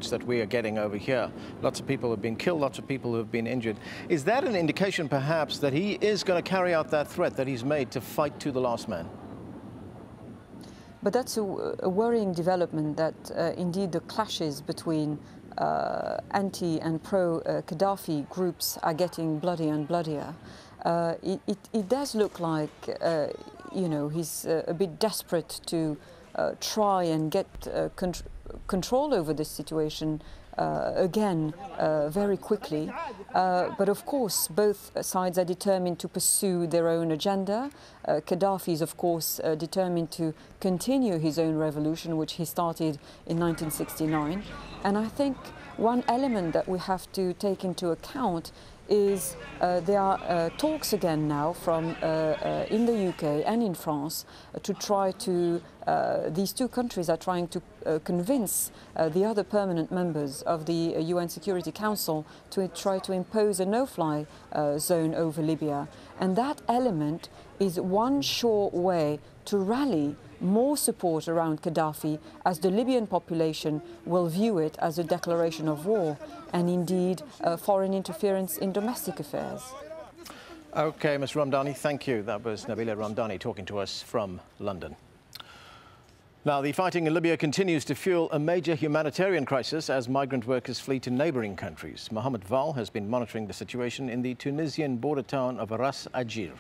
that we are getting over here. Lots of people have been killed, lots of people have been injured. Is that an indication, perhaps, that he is going to carry out that threat that he's made to fight to the last man? But that's a worrying development, that indeed the clashes between anti and pro-Gaddafi groups are getting bloodier and bloodier. It does look like, you know, he's a bit desperate to try and get control over this situation again very quickly. But of course, both sides are determined to pursue their own agenda. Gaddafi is, of course, determined to continue his own revolution, which he started in 1969. And I think one element that we have to take into account is there are talks again now from in the UK and in France to try to, these two countries are trying to convince the other permanent members of the UN Security Council to try to impose a no-fly zone over Libya. And that element is one sure way to rally more support around Gaddafi, as the Libyan population will view it as a declaration of war and indeed foreign interference in domestic affairs. OK, Ms. Ramdani, thank you. That was Nabila Ramdani talking to us from London. Now, the fighting in Libya continues to fuel a major humanitarian crisis as migrant workers flee to neighbouring countries. Mohammed Val has been monitoring the situation in the Tunisian border town of Ras Ajir.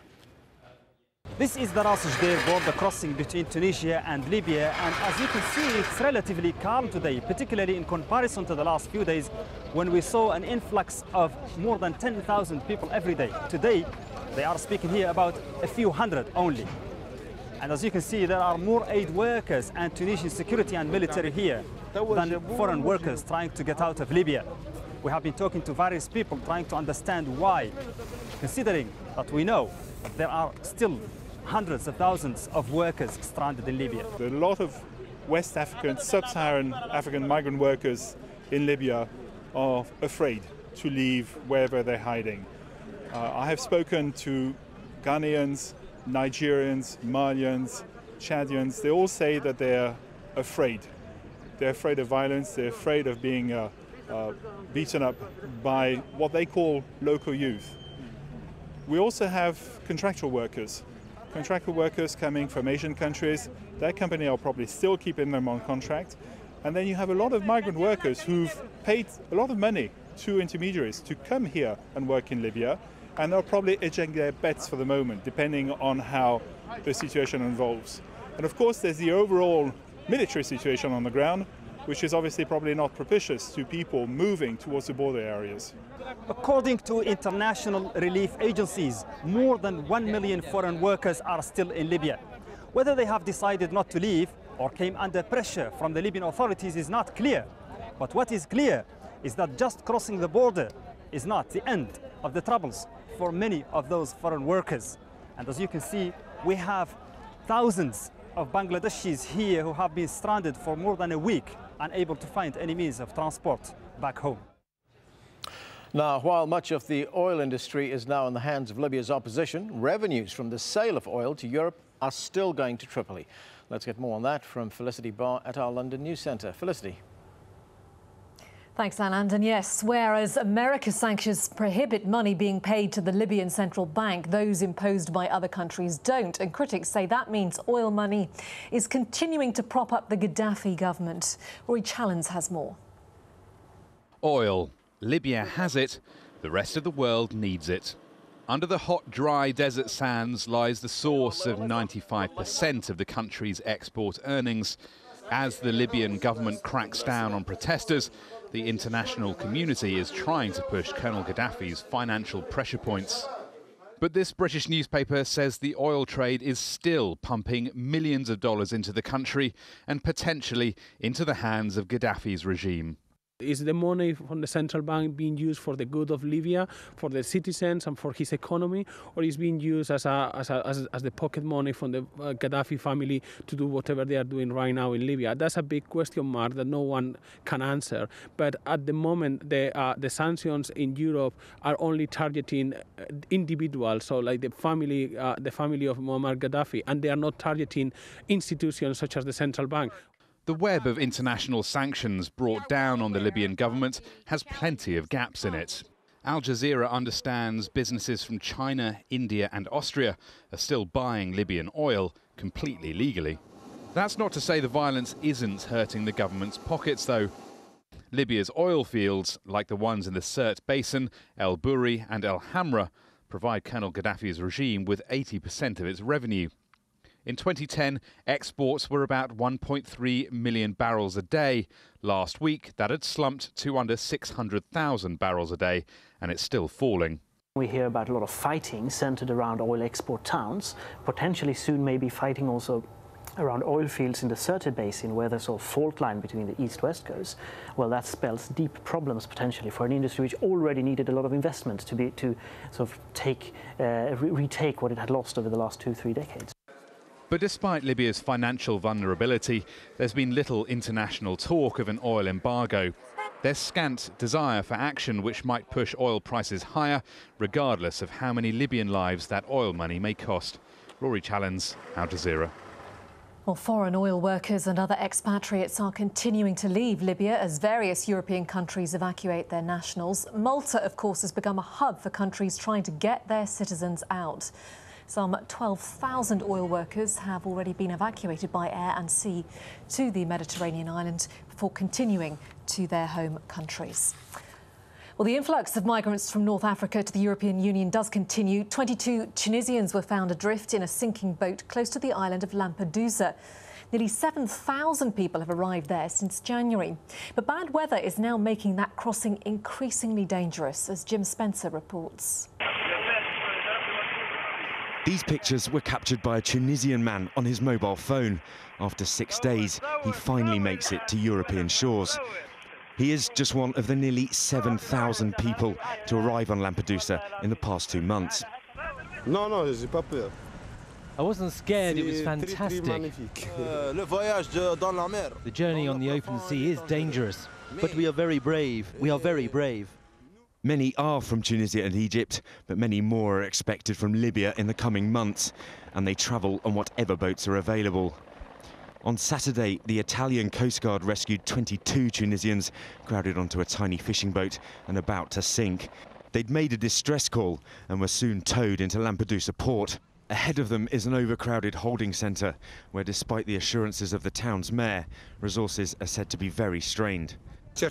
This is the Ras Ajir border crossing between Tunisia and Libya, and as you can see, it's relatively calm today, particularly in comparison to the last few days when we saw an influx of more than 10,000 people every day. Today, they are speaking here about a few hundred only. And as you can see, there are more aid workers and Tunisian security and military here than foreign workers trying to get out of Libya. We have been talking to various people trying to understand why, considering that we know that there are still hundreds of thousands of workers stranded in Libya. There are a lot of West African, sub-Saharan African migrant workers in Libya are afraid to leave wherever they're hiding. I have spoken to Ghanaians, Nigerians, Malians, Chadians. They all say that they're afraid. They're afraid of violence, they're afraid of being beaten up by what they call local youth. We also have contractual workers coming from Asian countries. Their company are probably still keeping them on contract. And then you have a lot of migrant workers who've paid a lot of money to intermediaries to come here and work in Libya, and they're probably hedging their bets for the moment, depending on how the situation evolves. And of course, there's the overall military situation on the ground, which is obviously probably not propitious to people moving towards the border areas. According to international relief agencies, more than 1 million foreign workers are still in Libya. Whether they have decided not to leave or came under pressure from the Libyan authorities is not clear. But what is clear is that just crossing the border is not the end of the troubles for many of those foreign workers. And as you can see, we have thousands of Bangladeshis here who have been stranded for more than a week, unable to find any means of transport back home. Now, while much of the oil industry is now in the hands of Libya's opposition, revenues from the sale of oil to Europe are still going to Tripoli. Let's get more on that from Felicity Barr at our London News Centre. Felicity. Thanks, Anand. And yes, whereas America's sanctions prohibit money being paid to the Libyan central bank, those imposed by other countries don't. And critics say that means oil money is continuing to prop up the Gaddafi government. Roy Challens has more. Oil. Libya has it. The rest of the world needs it. Under the hot, dry desert sands lies the source of 95% of the country's export earnings. As the Libyan government cracks down on protesters, the international community is trying to push Colonel Gaddafi's financial pressure points. But this British newspaper says the oil trade is still pumping millions of dollars into the country and potentially into the hands of Gaddafi's regime. Is the money from the central bank being used for the good of Libya, for the citizens and for his economy, or is being used as the pocket money from the Gaddafi family to do whatever they are doing right now in Libya? That's a big question mark that no one can answer. But at the moment, the sanctions in Europe are only targeting individuals, so like the family of Muammar Gaddafi, and they are not targeting institutions such as the central bank. The web of international sanctions brought down on the Libyan government has plenty of gaps in it. AlJazeera understands businesses from China, India and Austria are still buying Libyan oil completely legally. That's not to say the violence isn't hurting the government's pockets, though. Libya's oil fields, like the ones in the Sirte Basin, El Bouri and El Hamra, provide Colonel Gaddafi's regime with 80% of its revenue. In 2010, exports were about 1.3 million barrels a day. Last week, that had slumped to under 600,000 barrels a day, and it's still falling. We hear about a lot of fighting centered around oil export towns, potentially soon maybe fighting also around oil fields in the Sirte Basin, where there's a fault line between the east-west coast. Well, that spells deep problems potentially for an industry which already needed a lot of investment to sort of retake what it had lost over the last 2-3 decades. But despite Libya's financial vulnerability, there's been little international talk of an oil embargo. There's scant desire for action which might push oil prices higher, regardless of how many Libyan lives that oil money may cost. Rory Challens, AlJazeera. Well, foreign oil workers and other expatriates are continuing to leave Libya as various European countries evacuate their nationals. Malta, of course, has become a hub for countries trying to get their citizens out. Some 12,000 oil workers have already been evacuated by air and sea to the Mediterranean island before continuing to their home countries. Well, the influx of migrants from North Africa to the European Union does continue. 22 Tunisians were found adrift in a sinking boat close to the island of Lampedusa. Nearly 7,000 people have arrived there since January. But bad weather is now making that crossing increasingly dangerous, as Jim Spencer reports. These pictures were captured by a Tunisian man on his mobile phone. After 6 days, he finally makes it to European shores. He is just one of the nearly 7,000 people to arrive on Lampedusa in the past 2 months. I wasn't scared, it was fantastic. The journey on the open sea is dangerous. But we are very brave. We are very brave. Many are from Tunisia and Egypt, but many more are expected from Libya in the coming months, and they travel on whatever boats are available. On Saturday, the Italian Coast Guard rescued 22 Tunisians crowded onto a tiny fishing boat and about to sink. They'd made a distress call and were soon towed into Lampedusa port. Ahead of them is an overcrowded holding centre, where despite the assurances of the town's mayor, resources are said to be very strained. We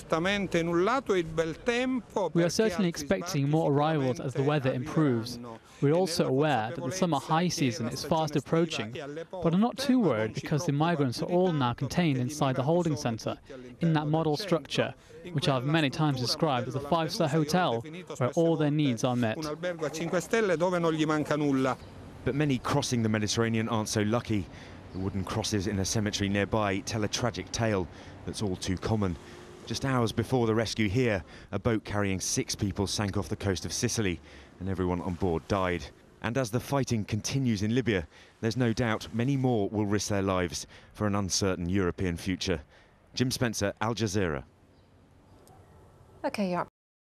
are certainly expecting more arrivals as the weather improves. We're also aware that the summer high season is fast approaching, but I'm not too worried because the migrants are all now contained inside the holding centre, in that model structure, which I've many times described as a 5-star hotel, where all their needs are met. But many crossing the Mediterranean aren't so lucky. The wooden crosses in a cemetery nearby tell a tragic tale that's all too common. Just hours before the rescue here, a boat carrying 6 people sank off the coast of Sicily, and everyone on board died. And as the fighting continues in Libya, there's no doubt many more will risk their lives for an uncertain European future. Jim Spencer, AlJazeera. OK, yeah.